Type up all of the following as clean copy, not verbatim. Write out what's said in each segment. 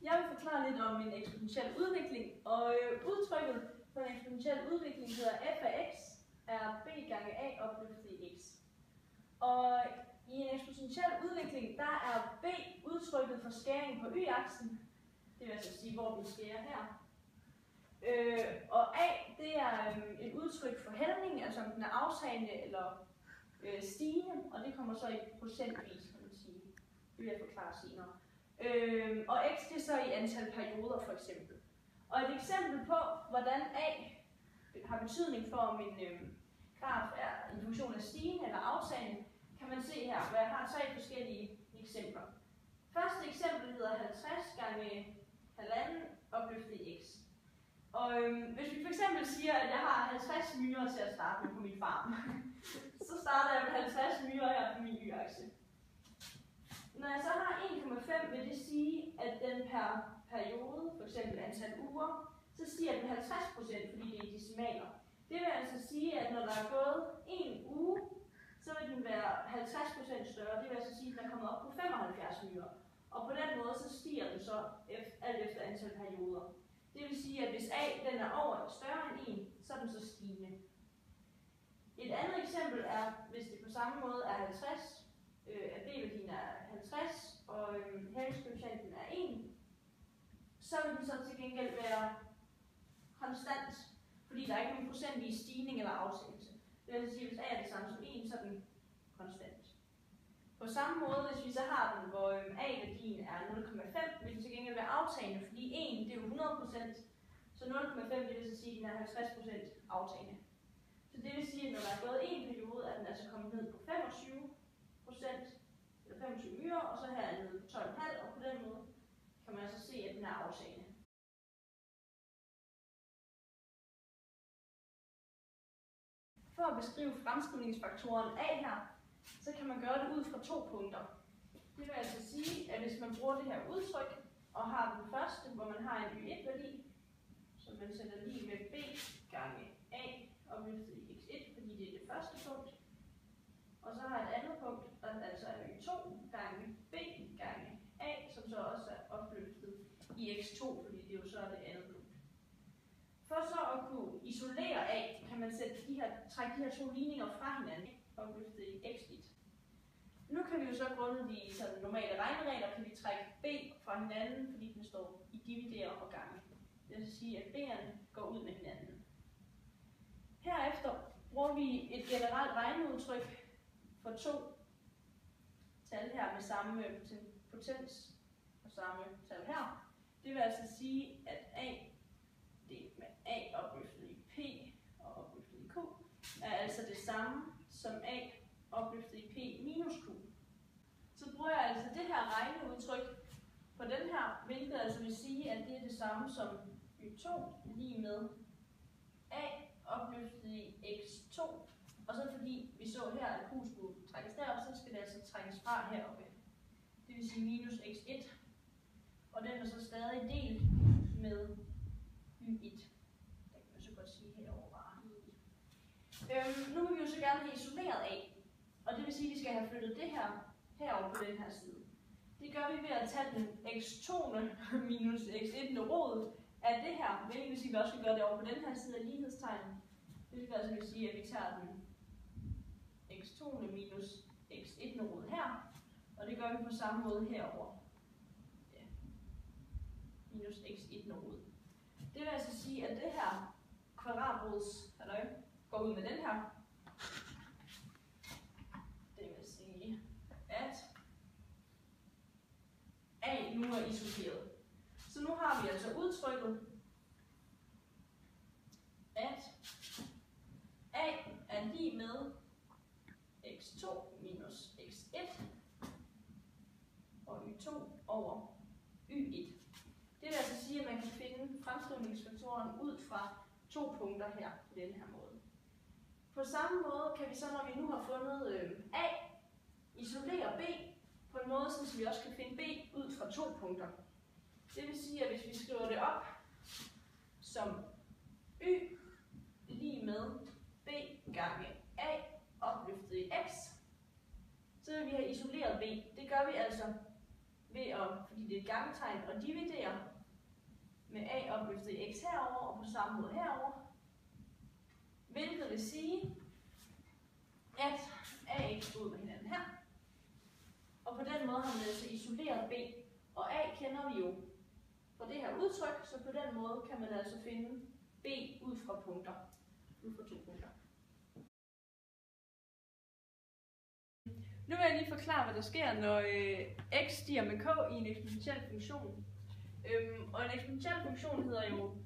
Jeg vil forklare lidt om en eksponentiel udvikling, og udtrykket for en eksponentiel udvikling hedder f af x er b gange a opløftet i x. Og i en eksponentiel udvikling, der er b udtrykket for skæring på y-aksen, det vil altså sige, hvor vi skærer her. Og a, det er et udtryk for hældning, altså om den er aftagende eller stigende, og det kommer så i procentvis, kan man sige. Det vil jeg forklare senere. Og x det er så i antal perioder for eksempel. Og et eksempel på, hvordan a har betydning for, om en graf er en funktion af stigende eller aftagende, kan man se her, hvor jeg har 3 forskellige eksempler. Første eksempel hedder 50 gange 1,5 opløftet i x. Og hvis vi fx siger, at jeg har 50 myrer til at starte med på min farm, så starter jeg med 50 myrer her på min y-akse. Når jeg så har 1,5, vil det sige, at den per periode, f.eks. antal uger, så stiger den 50%, fordi det er decimaler. Det vil altså sige, at når der er gået 1 uge, så vil den være 50% større. Det vil altså sige, at den er kommet op på 75 myrer. Og på den måde, så stiger den så alt efter antal perioder. Det vil sige, at hvis a den er over større end 1, så er den så stigende. Et andet eksempel er, hvis det på samme måde er 50, at b-værdien er 50, og hældningskoefficienten er 1, så vil den så til gengæld være konstant, fordi der er ikke nogen procentvis stigning eller aftagelse. Det vil sige, at hvis a er det samme som 1, så er den konstant. På samme måde, hvis vi så har den, hvor a-værdien er 0,5, vil den til gengæld være aftagende, fordi 1 det er jo 100%, så 0,5 det vil så sige, at den er 50% aftagende. Så det vil sige, at når der er gået en periode, er den altså kommet ned på 25%, eller 25 myrer, og så her er den nede på 12,5, og på den måde kan man altså se, at den er aftagende. For at beskrive fremskrivningsfaktoren a her, så kan man gøre det ud fra 2 punkter. Det vil altså sige, at hvis man bruger det her udtryk, og har den første, hvor man har en y1-værdi, som man sætter lige med b gange a opløftet i x1, fordi det er det første punkt, og så har et andet punkt, der altså er y2 gange b gange a, som så også er opløftet i x2, fordi det jo så er det andet punkt. For så at kunne isolere a, kan man trække de her 2 ligninger fra hinanden, opløftet i x1. Nu kan vi jo så grundet de sådan normale regneregler, kan vi trække b fra hinanden, fordi den står i dividere og gange. Det vil sige, at b'erne går ud med hinanden. Herefter bruger vi et generelt regneudtryk for 2 tal her med samme potens og samme tal her. Det vil altså sige, at a delt med a opløftet i p og opløftet i q er altså det samme som a opløftet i p minus q. Så bruger jeg altså det her regneudtryk på den her, hvilket altså vil sige, at det er det samme som y2 lige med a opløftet i x2. Og så fordi vi så her, at q skulle trækkes derop, så skal det altså trækkes fra heroppe. Det vil sige minus x1. Og den er så stadig delt med y1. Det kan man så godt sige herovre bare. Nu vil vi jo så gerne have isoleret a. Og det vil sige, at vi skal have flyttet det her herover på den her side. Det gør vi ved at tage den x2 minus x1 rod af det her, hvilket vil sige, at vi også skal gøre det over på den her side af lighedstegnen. Det vil altså sige, at vi tager den x2 minus x1 rod her, og det gør vi på samme måde herover. Ja. Minus x1 rod. Det vil altså sige, at det her kvadratrods går ud med den her. Det vil sige, at a nu er isoleret. Så nu har vi altså udtrykket, at a er lige med x2 minus x1 og y2 over y1. Det vil altså sige, at man kan finde fremskrivningsfaktoren ud fra 2 punkter her på denne her måde. På samme måde kan vi så, når vi nu har fundet a, isolere b på en måde, så vi også kan finde b ud fra 2 punkter. Det vil sige, at hvis vi skriver det op som y lige med b gange a opløftet i x, så vil vi have isoleret b. Det gør vi altså ved at, fordi det er gangtegn og dividere med a opløftet i x herover og på samme måde herover, hvilket vil sige, at ax ud med hinanden her. Og på den måde har man altså isoleret b. Og a kender vi jo fra det her udtryk, så på den måde kan man altså finde b ud fra punkter. Ud fra 2 punkter. Nu vil jeg lige forklare, hvad der sker, når x stiger med k i en eksponentiel funktion. Og en eksponentiel funktion hedder jo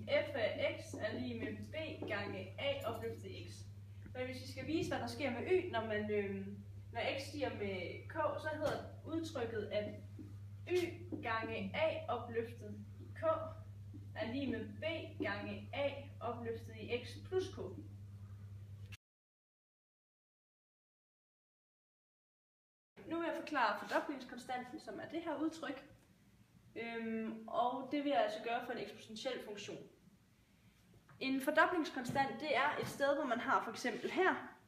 f af x er lige med b gange a opløftet x. Men hvis vi skal vise, hvad der sker med y, når x stiger med k, så hedder udtrykket, at y gange a opløftet i k er lige med b gange a opløftet i x plus k. Nu vil jeg forklare fordoblingskonstanten, som er det her udtryk. Og det vil jeg altså gøre for en eksponentiel funktion. En fordoblingskonstant, det er et sted, hvor man har for eksempel her,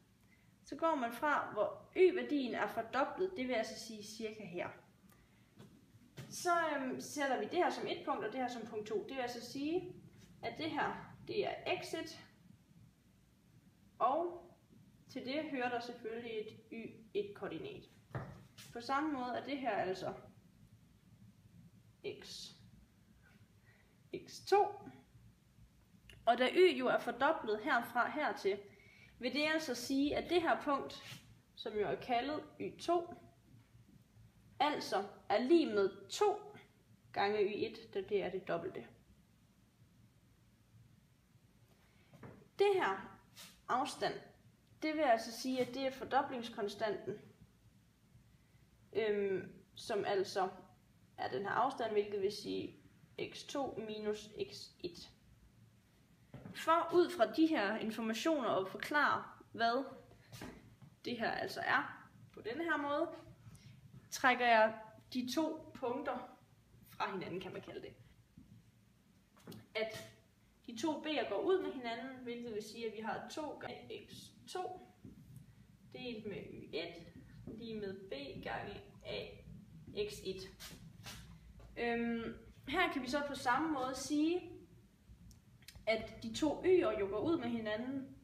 så går man fra, hvor y-værdien er fordoblet, det vil altså sige cirka her. Så sætter vi det her som et punkt, og det her som punkt 2. Det vil altså sige, at det her, det er x1, og til det hører der selvfølgelig et y1-koordinat. På samme måde er det her altså x2. Og da y jo er fordoblet herfra hertil, vil det altså sige, at det her punkt, som jo er kaldet y2, altså er lige med 2 gange y1, da det er det dobbelte. Det her afstand, det vil altså sige, at det er fordoblingskonstanten, som altså er den her afstand, hvilket vil sige x2 minus x1. For ud fra de her informationer at forklare, hvad det her altså er på denne her måde, trækker jeg de 2 punkter fra hinanden, kan man kalde det. At de 2 b'er går ud med hinanden, hvilket vil sige, at vi har 2 gange x2 delt med y1 lige med b gange a x1. Her kan vi så på samme måde sige, at de 2 y'er jo går ud med hinanden,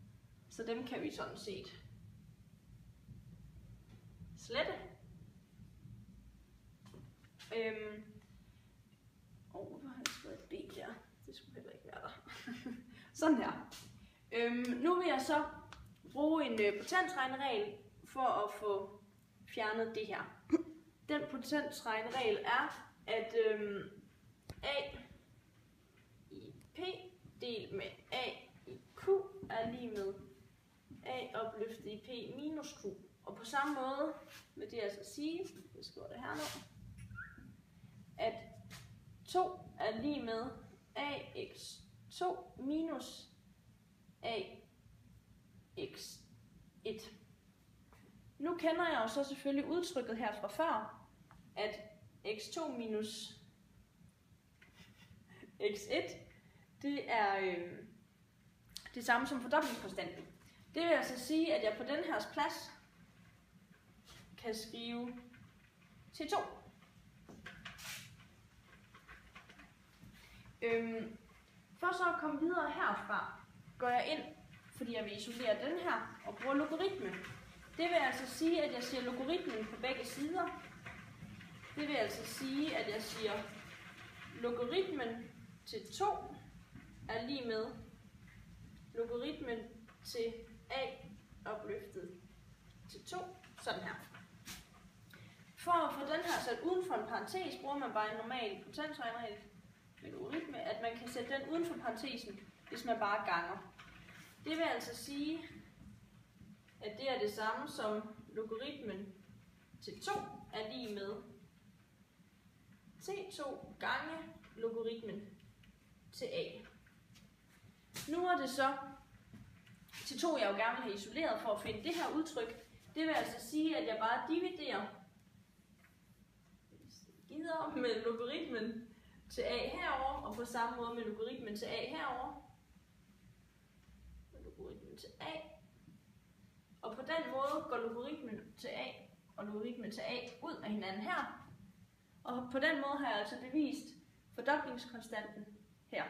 så dem kan vi sådan set slette. Nu har jeg skrevet et b der. Det skulle heller ikke være der. Sådan her. Nu vil jeg så bruge en potensregneregel for at få fjernet det her. Den potensregneregel er, at a i p delt med a i q er lige med a opløftet i p minus q. Og på samme måde vil det altså sige, jeg skriver det her nu, at 2 er lige med ax2 minus ax1. Nu kender jeg jo så selvfølgelig udtrykket her fra før, at x2 minus x1, det er det samme som fordoblingskonstanten. Det vil altså sige, at jeg på den her plads kan skrive T2. For så at komme videre herfra, går jeg ind, fordi jeg vil isolere den her, og bruger logaritme. Det vil altså sige, at jeg siger logaritmen på begge sider. Det vil altså sige, at jeg siger logaritmen til 2 er lige med logaritmen til a opløftet til 2, sådan her. For at få den her sat uden for en parentes, bruger man bare en normal potensregneregel med logaritme, at man kan sætte den uden for parentesen, hvis man bare ganger. Det vil altså sige, at det er det samme som logaritmen til 2 er lige med T2 gange logaritmen til a. Nu er det så T2, jeg jo gerne vil have isoleret for at finde det her udtryk. Det vil altså sige, at jeg bare dividerer med logaritmen til a herover og på samme måde med logaritmen til a herover. Med logaritmen til a. Og på den måde går logaritmen til a og logaritmen til a ud af hinanden her. Og på den måde har jeg altså bevist fordoblingskonstanten her.